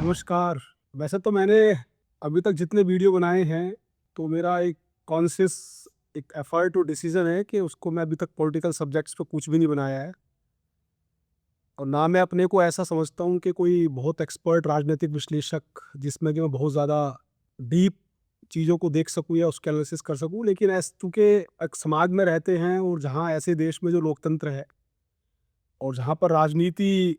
नमस्कार। वैसे तो मैंने अभी तक जितने वीडियो बनाए हैं, तो मेरा एक कॉन्शियस एक एफर्ट और डिसीज़न है कि उसको मैं अभी तक पॉलिटिकल सब्जेक्ट्स पे कुछ भी नहीं बनाया है। और ना मैं अपने को ऐसा समझता हूँ कि कोई बहुत एक्सपर्ट राजनीतिक विश्लेषक, जिसमें कि मैं बहुत ज़्यादा डीप चीज़ों को देख सकूँ या उसके एनालिसिस कर सकूँ। लेकिन चूँकि एक समाज में रहते हैं और जहाँ ऐसे देश में जो लोकतंत्र है और जहाँ पर राजनीति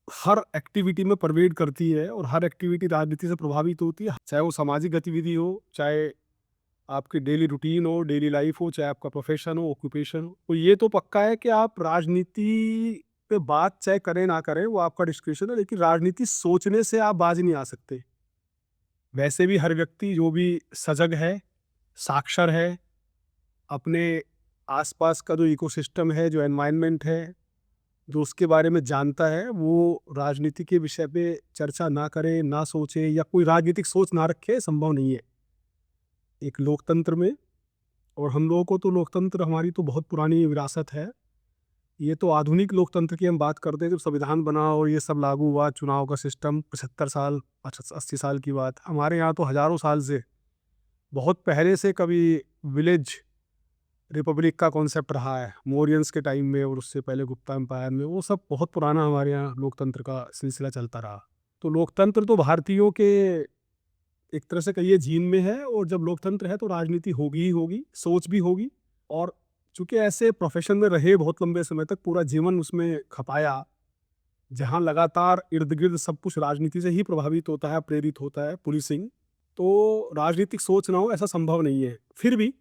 हर एक्टिविटी में परवेड करती है और हर एक्टिविटी राजनीति से प्रभावित होती है, चाहे वो सामाजिक गतिविधि हो, चाहे आपकी डेली रूटीन हो, डेली लाइफ हो, चाहे आपका प्रोफेशन हो, ऑक्यूपेशन हो। तो ये तो पक्का है कि आप राजनीति पे बात चाहे करें ना करें, वो आपका डिस्क्रिप्शन है, लेकिन राजनीति सोचने से आप बाज नहीं आ सकते। वैसे भी हर व्यक्ति जो भी सजग है, साक्षर है, अपने आसपास का जो इकोसिस्टम है, जो एनवायरनमेंट है, जो उसके बारे में जानता है, वो राजनीति के विषय पे चर्चा ना करे, ना सोचे या कोई राजनीतिक सोच ना रखे, संभव नहीं है एक लोकतंत्र में। और हम लोगों को तो लोकतंत्र हमारी तो बहुत पुरानी विरासत है। ये तो आधुनिक लोकतंत्र की हम बात करते हैं, जब संविधान बना और ये सब लागू हुआ, चुनाव का सिस्टम 75 साल, 80 साल की बात। हमारे यहाँ तो हज़ारों साल से, बहुत पहले से कभी विलेज रिपब्लिक का कॉन्सेप्ट रहा है, मौर्यंस के टाइम में और उससे पहले गुप्ता एम्पायर में, वो सब बहुत पुराना हमारे यहाँ लोकतंत्र का सिलसिला चलता रहा। तो लोकतंत्र तो भारतीयों के एक तरह से कहिए जीन में है, और जब लोकतंत्र है तो राजनीति होगी ही होगी, सोच भी होगी। और चूंकि ऐसे प्रोफेशन में रहे बहुत लंबे समय तक, पूरा जीवन उसमें खपाया, जहाँ लगातार इर्द गिर्द सब कुछ राजनीति से ही प्रभावित होता है, प्रेरित होता है, पुलिसिंग, तो राजनीतिक सोच ना हो ऐसा संभव नहीं है। फिर भी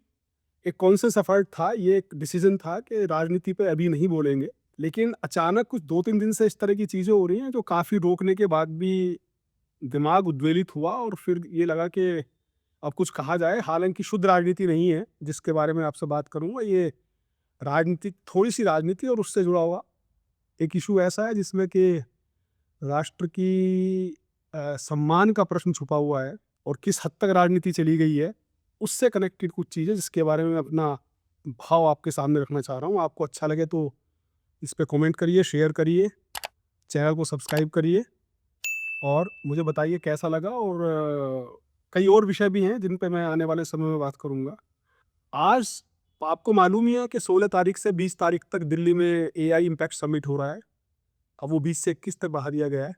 एक कॉन्शियस एफर्ट था, ये एक डिसीजन था कि राजनीति पे अभी नहीं बोलेंगे। लेकिन अचानक कुछ 2-3 दिन से इस तरह की चीज़ें हो रही हैं, जो काफ़ी रोकने के बाद भी दिमाग उद्वेलित हुआ और फिर ये लगा कि अब कुछ कहा जाए। हालाँकि शुद्ध राजनीति नहीं है जिसके बारे में आपसे बात करूँगा, ये राजनीतिक, थोड़ी-सी राजनीति और उससे जुड़ा हुआ एक इश्यू ऐसा है जिसमें कि राष्ट्र की सम्मान का प्रश्न छुपा हुआ है और किस हद तक राजनीति चली गई है, उससे कनेक्टेड कुछ चीज़ें जिसके बारे में मैं अपना भाव आपके सामने रखना चाह रहा हूँ। आपको अच्छा लगे तो इस पे कमेंट करिए, शेयर करिए, चैनल को सब्सक्राइब करिए और मुझे बताइए कैसा लगा। और कई और विषय भी हैं जिन पे मैं आने वाले समय में बात करूँगा। आज आपको मालूम ही है कि 16 तारीख से 20 तारीख तक दिल्ली में एआई इम्पैक्ट समिट हो रहा है। अब वो 20 से 21 तक बढ़ा दिया गया है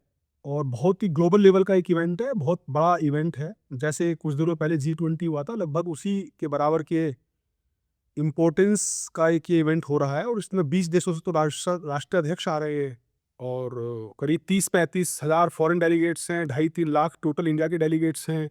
और बहुत ही ग्लोबल लेवल का एक इवेंट है, बहुत बड़ा इवेंट है। जैसे कुछ दिनों पहले G20 हुआ था, लगभग उसी के बराबर के इम्पोर्टेंस का एक ये इवेंट हो रहा है और इसमें 20 देशों से तो राष्ट्राध्यक्ष आ रहे हैं और करीब 30-35 हज़ार फॉरेन डेलीगेट्स हैं, 2.5-3 लाख टोटल इंडिया के डेलीगेट्स हैं।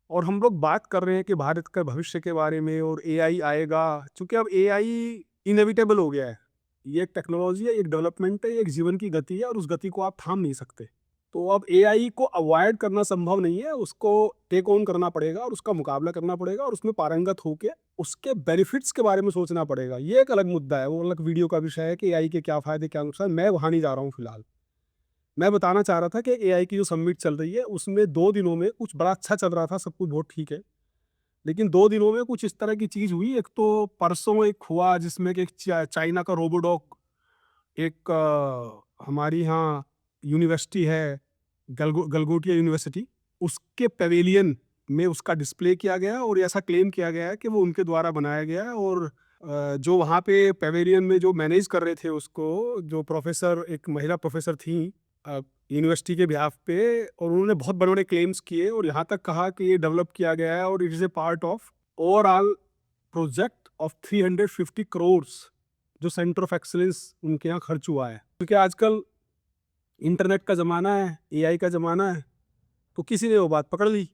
और हम लोग बात कर रहे हैं कि भारत का भविष्य के बारे में और एआई आएगा, क्योंकि अब एआई इनएविटेबल हो गया है। ये एक टेक्नोलॉजी है, एक डेवलपमेंट है, एक जीवन की गति है और उस गति को आप थाम नहीं सकते। तो अब एआई को अवॉइड करना संभव नहीं है, उसको टेक ऑन करना पड़ेगा और उसका मुकाबला करना पड़ेगा और उसमें पारंगत होके उसके बेनिफिट्स के बारे में सोचना पड़ेगा। ये एक अलग मुद्दा है, वो अलग वीडियो का विषय है कि एआई के क्या फ़ायदे, क्या नुकसान। मैं वहाँ नहीं जा रहा हूँ फिलहाल। मैं बताना चाह रहा था कि एआई की जो समिट चल रही है, उसमें 2 दिनों में कुछ बड़ा अच्छा चल रहा था, सब कुछ बहुत ठीक है। लेकिन 2 दिनों में कुछ इस तरह की चीज़ हुई। एक तो परसों एक हुआ जिसमें कि चाइना का रोबोडॉग, एक हमारी यहाँ यूनिवर्सिटी है, गलगोटिया यूनिवर्सिटी, उसके पैवेलियन में उसका डिस्प्ले किया गया और ऐसा क्लेम किया गया है कि वो उनके द्वारा बनाया गया है। और जो वहाँ पे पैवेलियन में जो मैनेज कर रहे थे उसको, जो प्रोफेसर, एक महिला प्रोफेसर थी यूनिवर्सिटी के बिहाफ पे, और उन्होंने बहुत बड़े-बड़े क्लेम्स किए और यहाँ तक कहा कि ये डेवलप किया गया है और it is a part of overall project of 350 crores, जो सेंटर ऑफ एक्सीलेंस उनके यहाँ खर्च हुआ है। क्योंकि आजकल इंटरनेट का ज़माना है, एआई का ज़माना है, तो किसी ने वो बात पकड़ ली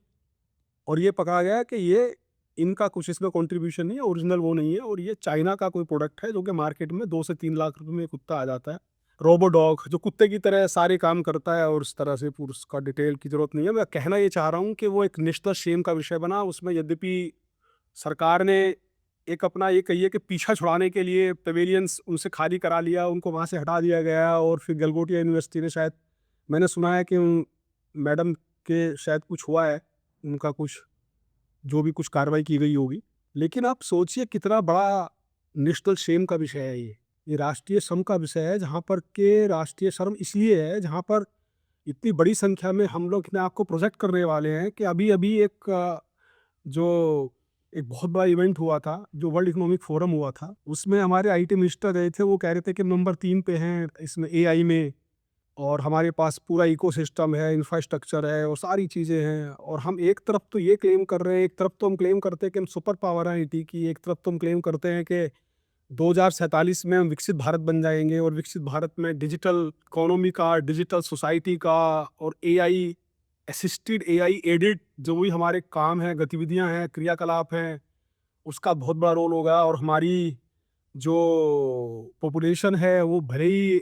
और ये पकड़ा गया कि ये इनका कुछ इसमें कंट्रीब्यूशन नहीं है, ओरिजिनल वो नहीं है और ये चाइना का कोई प्रोडक्ट है जो कि मार्केट में 2 से 3 लाख रुपए में कुत्ता आ जाता है। रोबोडॉग जो कुत्ते की तरह सारे काम करता है और उस तरह से पूरा उसका डिटेल की ज़रूरत नहीं है। मैं कहना ये चाह रहा हूँ कि वो एक नेशनल शेम का विषय बना। उसमें यद्यपि सरकार ने एक अपना ये कहिए कि पीछा छुड़ाने के लिए पवेलियंस उनसे खाली करा लिया, उनको वहाँ से हटा दिया गया और फिर गलगोटिया यूनिवर्सिटी ने शायद, मैंने सुना है कि मैडम के शायद कुछ हुआ है, उनका कुछ जो भी कुछ कार्रवाई की गई होगी। लेकिन आप सोचिए कितना बड़ा नेशनल शेम का विषय है ये। ये राष्ट्रीय शर्म का विषय है, जहाँ पर के राष्ट्रीय शर्म इसलिए है जहाँ पर इतनी बड़ी संख्या में हम लोग अपने आप को प्रोजेक्ट करने वाले हैं कि अभी अभी जो एक बहुत बड़ा इवेंट हुआ था, जो वर्ल्ड इकोनॉमिक फोरम हुआ था, उसमें हमारे आईटी मिनिस्टर गए थे। वो कह रहे थे कि नंबर 3 पे हैं इसमें एआई में, और हमारे पास पूरा इकोसिस्टम है, इंफ्रास्ट्रक्चर है और सारी चीज़ें हैं। और हम एक तरफ तो ये क्लेम कर रहे हैं, एक तरफ तो हम क्लेम करते हैं कि हम सुपर पावर हैं आईटी की, एक तरफ तो हम क्लेम करते हैं कि 2047 में हम विकसित भारत बन जाएंगे, और विकसित भारत में डिजिटल इकोनॉमी का, डिजिटल सोसाइटी का, और एआई असिस्टेड, एआई एडेड जो भी हमारे काम हैं, गतिविधियां हैं, क्रियाकलाप हैं, उसका बहुत बड़ा रोल होगा। और हमारी जो पॉपुलेशन है वो भले ही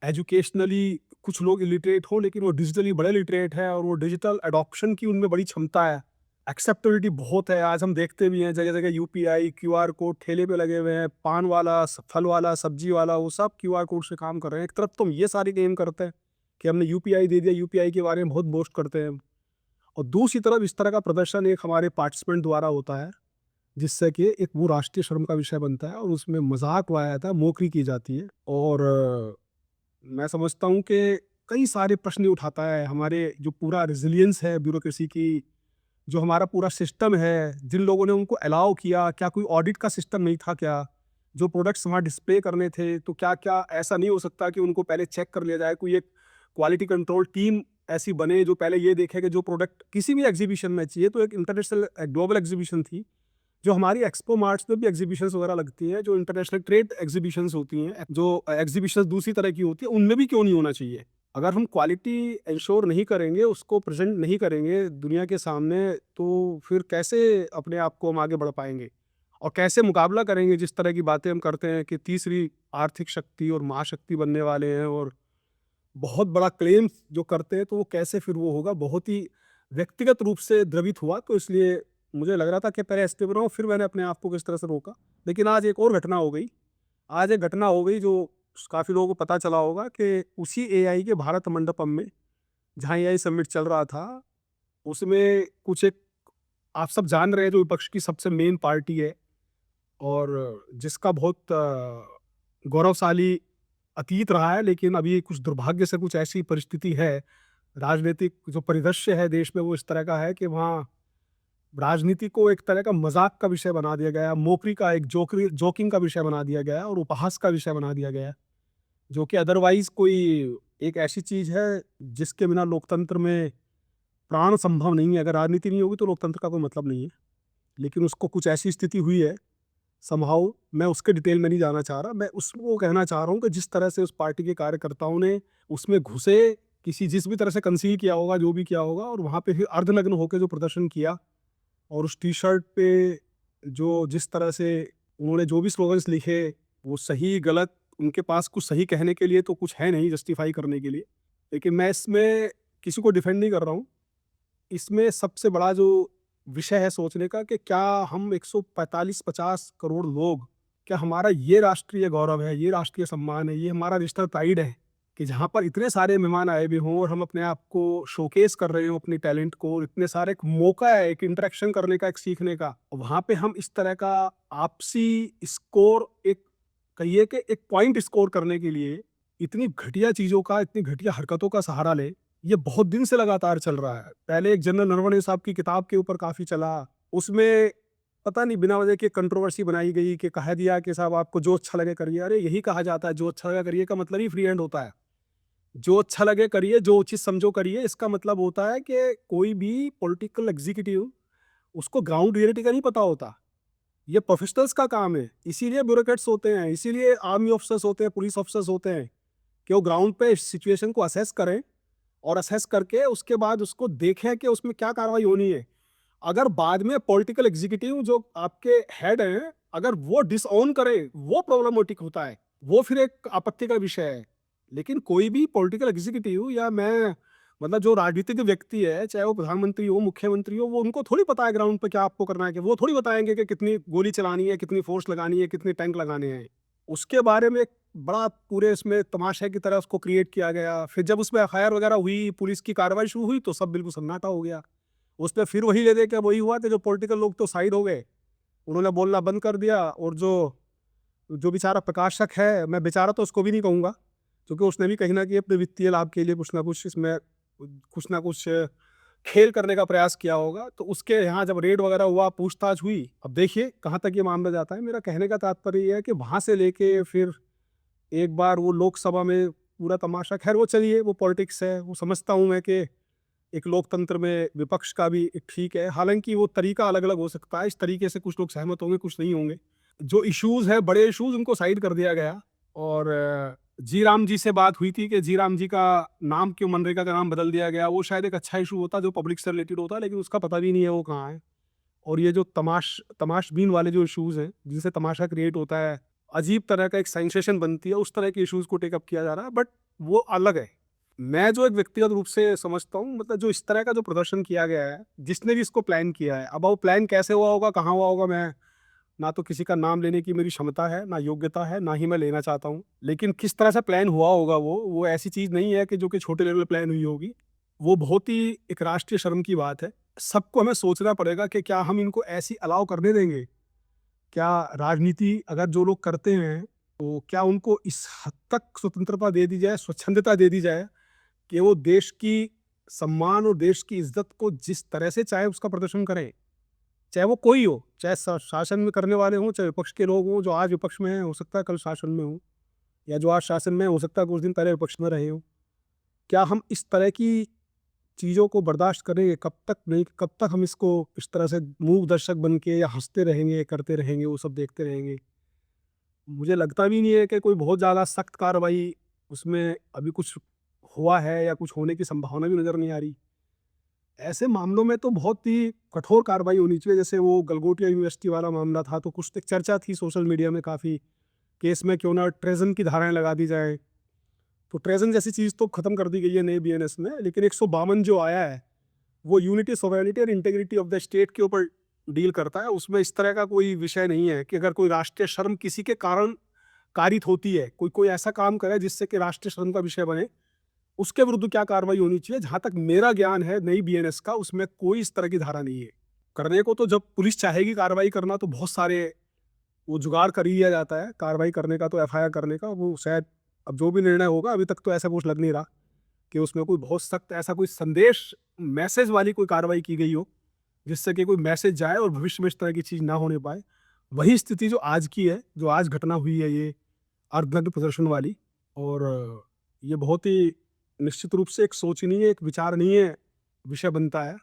एजुकेशनली कुछ लोग इलिटरेट हो, लेकिन वो डिजिटली बड़े लिटरेट है, और वो डिजिटल अडॉप्शन की उनमें बड़ी क्षमता है, एक्सेप्टेबिलिटी बहुत है। आज हम देखते भी हैं जगह जगह यूपीआई, क्यूआर कोड ठेले पे लगे हुए हैं, पान वाला, फल वाला, सब्जी वाला, वो सब क्यूआर कोड से काम कर रहे हैं। एक तरफ तो हम ये सारी गेम करते हैं कि हमने यूपीआई दे दिया, यूपीआई के बारे में बहुत बोस्ट करते हैं, और दूसरी तरफ इस तरह का प्रदर्शन एक हमारे पार्टिसिपेंट द्वारा होता है, जिससे कि एक वो राष्ट्रीय शर्म का विषय बनता है, और उसमें मजाक उड़ाया जाता है, मोकरी की जाती है। और मैं समझता हूँ कि कई सारे प्रश्न उठाता है। हमारे जो पूरा रेजिलियंस है ब्यूरोक्रेसी की, जो हमारा पूरा सिस्टम है, जिन लोगों ने उनको अलाउ किया, क्या कोई ऑडिट का सिस्टम नहीं था क्या? जो प्रोडक्ट्स वहाँ डिस्प्ले करने थे, तो क्या क्या ऐसा नहीं हो सकता कि उनको पहले चेक कर लिया जाए? कोई एक क्वालिटी कंट्रोल टीम ऐसी बने जो पहले ये देखे कि जो प्रोडक्ट किसी भी एग्जीबिशन में चाहिए, तो एक इंटरनेशनल ग्लोबल एग्जीबिशन थी, जो हमारी एक्सपो मार्ट्स में भी एग्जीबिशंस वगैरह लगती हैं, जो इंटरनेशनल ट्रेड एग्जीबिशंस होती हैं, जो एग्जीबिशंस दूसरी तरह की होती है, उनमें भी क्यों नहीं होना चाहिए? अगर हम क्वालिटी इंश्योर नहीं करेंगे, उसको प्रेजेंट नहीं करेंगे दुनिया के सामने, तो फिर कैसे अपने आप को हम आगे बढ़ पाएंगे? और कैसे मुकाबला करेंगे जिस तरह की बातें हम करते हैं कि तीसरी आर्थिक शक्ति और महाशक्ति बनने वाले हैं, और बहुत बड़ा क्लेम जो करते हैं, तो वो कैसे फिर वो होगा? बहुत ही व्यक्तिगत रूप से द्रवित हुआ, तो इसलिए मुझे लग रहा था कि पहले एस्केप बनाऊं, फिर मैंने अपने आप को किस तरह से रोका। लेकिन आज एक और घटना हो गई। आज एक घटना हो गई जो काफ़ी लोगों को पता चला होगा कि उसी एआई के भारत मंडपम में, जहाँ एआई समिट चल रहा था, उसमें कुछ एक, आप सब जान रहे हैं, जो विपक्ष की सबसे मेन पार्टी है, और जिसका बहुत गौरवशाली अतीत रहा है, लेकिन अभी कुछ दुर्भाग्य से कुछ ऐसी परिस्थिति है, राजनीतिक जो परिदृश्य है देश में, वो इस तरह का है कि वहाँ राजनीति को एक तरह का मजाक का विषय बना दिया गया, मोकरी का, एक जोकिंग का विषय बना दिया गया, और उपहास का विषय बना दिया गया, जो कि अदरवाइज कोई एक ऐसी चीज है जिसके बिना लोकतंत्र में प्राण संभव नहीं है। अगर राजनीति नहीं होगी तो लोकतंत्र का कोई मतलब नहीं है, लेकिन उसको कुछ ऐसी स्थिति हुई है समहाउ, मैं उसके डिटेल में नहीं जाना चाह रहा। मैं उसको कहना चाह रहा हूँ कि जिस तरह से उस पार्टी के कार्यकर्ताओं ने उसमें घुसे, किसी जिस भी तरह से कंसील किया होगा, जो भी किया होगा, और वहाँ पे फिर अर्धनग्न होकर जो प्रदर्शन किया, और उस टी शर्ट पे जो जिस तरह से उन्होंने जो भी स्लोगन्स लिखे, वो सही गलत, उनके पास कुछ सही कहने के लिए तो कुछ है नहीं जस्टिफाई करने के लिए। लेकिन मैं इसमें किसी को डिफेंड नहीं कर रहा हूँ। इसमें सबसे बड़ा जो विषय है सोचने का, कि क्या हम 145-50 करोड़ लोग, क्या हमारा ये राष्ट्रीय गौरव है, ये राष्ट्रीय सम्मान है, ये हमारा नेशनल प्राइड है कि जहाँ पर इतने सारे मेहमान आए भी हों, और हम अपने आप को शोकेस कर रहे हो, अपनी टैलेंट को, इतने सारे, एक मौका है एक इंटरेक्शन करने का, एक सीखने का, वहाँ पे हम इस तरह का आपसी स्कोर, एक कहिए कि एक पॉइंट स्कोर करने के लिए इतनी घटिया चीज़ों का, इतनी घटिया हरकतों का सहारा ले। ये बहुत दिन से लगातार चल रहा है। पहले एक जनरल नरवणे साहब की किताब के ऊपर काफ़ी चला, उसमें पता नहीं बिना वजह की कंट्रोवर्सी बनाई गई कि कहा दिया कि साहब आपको जो अच्छा लगे करिए। अरे यही कहा जाता है, जो अच्छा लगे करिए का मतलब ही फ्री हैंड होता है। जो अच्छा लगे करिए, जो उचित समझो करिए, इसका मतलब होता है कि कोई भी पॉलिटिकल एग्जीक्यूटिव, उसको ग्राउंड रियलिटी का नहीं पता होता। ये प्रोफेशनल्स का काम है, इसीलिए ब्यूरोक्रेट्स होते हैं, इसीलिए आर्मी ऑफिसर्स होते हैं, पुलिस ऑफिसर्स होते हैं, कि वो ग्राउंड पे सिचुएशन को असेस करें, और असेस करके उसके बाद उसको देखें कि उसमें क्या कार्रवाई होनी है। अगर बाद में पॉलिटिकल एग्जीक्यूटिव जो आपके हेड हैं, अगर वो डिसऑन करे, वो प्रॉब्लमेटिक होता है, वो फिर एक आपत्ति का विषय है। लेकिन कोई भी पॉलिटिकल एग्जीक्यूटिव, या मैं मतलब जो राजनीतिक व्यक्ति है, चाहे वो प्रधानमंत्री हो, मुख्यमंत्री हो, वो उनको थोड़ी पता है ग्राउंड पे क्या आपको करना है, कि वो थोड़ी बताएंगे कि कितनी गोली चलानी है, कितनी फोर्स लगानी है, कितने टैंक लगाने हैं। उसके बारे में एक बड़ा पूरे इसमें तमाशे की तरह उसको क्रिएट किया गया। फिर जब उसमें एफआईआर वगैरह हुई, पुलिस की कार्रवाई शुरू हुई, तो सब बिल्कुल सन्नाटा हो गया। उसपे फिर वही ले दे के वही हुआ कि जो पॉलिटिकल लोग तो साइड हो गए, उन्होंने बोलना बंद कर दिया, और जो जो बेचारा प्रकाशक है, मैं बेचारा तो उसको भी नहीं कहूँगा, क्योंकि उसने भी कहीं ना कहीं अपने वित्तीय लाभ के लिए कुछ ना कुछ इसमें कुछ ना कुछ खेल करने का प्रयास किया होगा। तो उसके यहाँ जब रेड वगैरह हुआ, पूछताछ हुई, अब देखिए कहाँ तक ये मामला जाता है। मेरा कहने का तात्पर्य ये है कि वहाँ से लेके फिर एक बार वो लोकसभा में पूरा तमाशा, खैर वो चलिए वो पॉलिटिक्स है, वो समझता हूँ मैं कि एक लोकतंत्र में विपक्ष का भी एक ठीक है, हालांकि वो तरीका अलग अलग हो सकता है, इस तरीके से कुछ लोग सहमत होंगे कुछ नहीं होंगे। जो इश्यूज है, बड़े इश्यूज, उनको साइड कर दिया गया। और जी राम जी से बात हुई थी कि जी राम जी का नाम क्यों मनरेगा का नाम बदल दिया गया, वो शायद एक अच्छा इशू होता जो पब्लिक से रिलेटेड होता, लेकिन उसका पता भी नहीं है वो कहाँ है। और ये जो तमाशबीन वाले जो इश्यूज हैं जिनसे तमाशा क्रिएट होता है, अजीब तरह का एक सेंसेशन बनती है, उस तरह के इश्यूज को टेकअप किया जा रहा है, बट वो अलग है। मैं जो एक व्यक्तिगत रूप से समझता हूँ, मतलब जो इस तरह का जो प्रदर्शन किया गया है, जिसने भी इसको प्लान किया है, अब वो प्लान कैसे हुआ होगा, कहाँ हुआ होगा, मैं ना तो किसी का नाम लेने की मेरी क्षमता है, ना योग्यता है, ना ही मैं लेना चाहता हूँ। लेकिन किस तरह से प्लान हुआ होगा, वो ऐसी चीज़ नहीं है कि जो कि छोटे लेवल पे प्लान हुई होगी। वो बहुत ही एक राष्ट्रीय शर्म की बात है। सबको हमें सोचना पड़ेगा कि क्या हम इनको ऐसी अलाउ करने देंगे? क्या राजनीति अगर जो लोग करते हैं, तो क्या उनको इस हद तक स्वतंत्रता दे दी जाए, स्वच्छंदता दे दी जाए कि वो देश की सम्मान और देश की इज़्ज़त को जिस तरह से चाहे उसका प्रदर्शन करें? चाहे वो कोई हो, चाहे शासन में करने वाले हों, चाहे विपक्ष के लोग हों, जो आज विपक्ष में हैं, हो सकता है कल शासन में हों, या जो आज शासन में हैं, हो सकता है कुछ दिन पहले विपक्ष में रहे हों। क्या हम इस तरह की चीज़ों को बर्दाश्त करेंगे? कब तक नहीं, कब तक हम इसको इस तरह से मूक दर्शक बन के या हँसते रहेंगे, करते रहेंगे, वो सब देखते रहेंगे? मुझे लगता भी नहीं है कि कोई बहुत ज़्यादा सख्त कार्रवाई उसमें अभी कुछ हुआ है या कुछ होने की संभावना भी नज़र नहीं आ रही। ऐसे मामलों में तो बहुत ही कठोर कार्रवाई होनी चाहिए, जैसे वो गलगोटिया यूनिवर्सिटी वाला मामला था, तो कुछ एक चर्चा थी सोशल मीडिया में काफ़ी, केस में क्यों ना ट्रेज़न की धाराएँ लगा दी जाएँ। तो ट्रेज़न जैसी चीज़ तो ख़त्म कर दी गई है नए बीएनएस में, लेकिन 152 जो आया है, वो यूनिटी, सॉवरेनिटी और इंटीग्रिटी ऑफ द स्टेट के ऊपर डील करता है। उसमें इस तरह का कोई विषय नहीं है कि अगर कोई राष्ट्रीय शर्म किसी के कारण कारित होती है, कोई कोई ऐसा काम करे जिससे कि राष्ट्रीय शर्म का विषय बने, उसके विरुद्ध क्या कार्रवाई होनी चाहिए। जहाँ तक मेरा ज्ञान है नई बीएनएस का, उसमें कोई इस तरह की धारा नहीं है। करने को तो जब पुलिस चाहेगी कार्रवाई करना, तो बहुत सारे वो जुगाड़ कर ही लिया जाता है कार्रवाई करने का, तो एफआईआर करने का। वो शायद अब जो भी निर्णय होगा, अभी तक तो ऐसा कुछ लग नहीं रहा कि उसमें कोई बहुत सख्त ऐसा कोई संदेश, मैसेज वाली कोई कार्रवाई की गई हो, जिससे कि कोई मैसेज जाए और भविष्य में इस तरह की चीज़ ना होने पाए। वही स्थिति जो आज की है, जो आज घटना हुई है, ये अर्धनग्न प्रदर्शन वाली। और ये बहुत ही निश्चित रूप से एक सोचनीय, एक विचारणीय विषय बनता है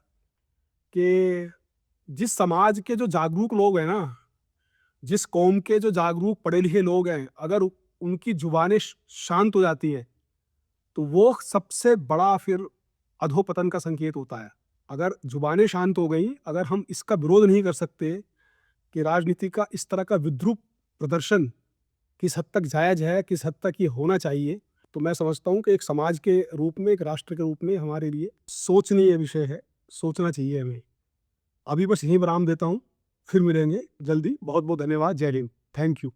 कि जिस समाज के जो जागरूक लोग हैं ना, जिस कौम के जो जागरूक पढ़े लिखे लोग हैं, अगर उनकी जुबानें शांत हो जाती हैं, तो वो सबसे बड़ा फिर अधोपतन का संकेत होता है। अगर जुबानें शांत हो गई, अगर हम इसका विरोध नहीं कर सकते कि राजनीति का इस तरह का विद्रूप प्रदर्शन किस हद तक जायज़ है, किस हद तक ये होना चाहिए, तो मैं समझता हूँ कि एक समाज के रूप में, एक राष्ट्र के रूप में हमारे लिए सोचनीय विषय है, सोचना चाहिए हमें। अभी बस यहीं विराम देता हूँ, फिर मिलेंगे जल्दी। बहुत-बहुत धन्यवाद। जय हिंद। Thank you.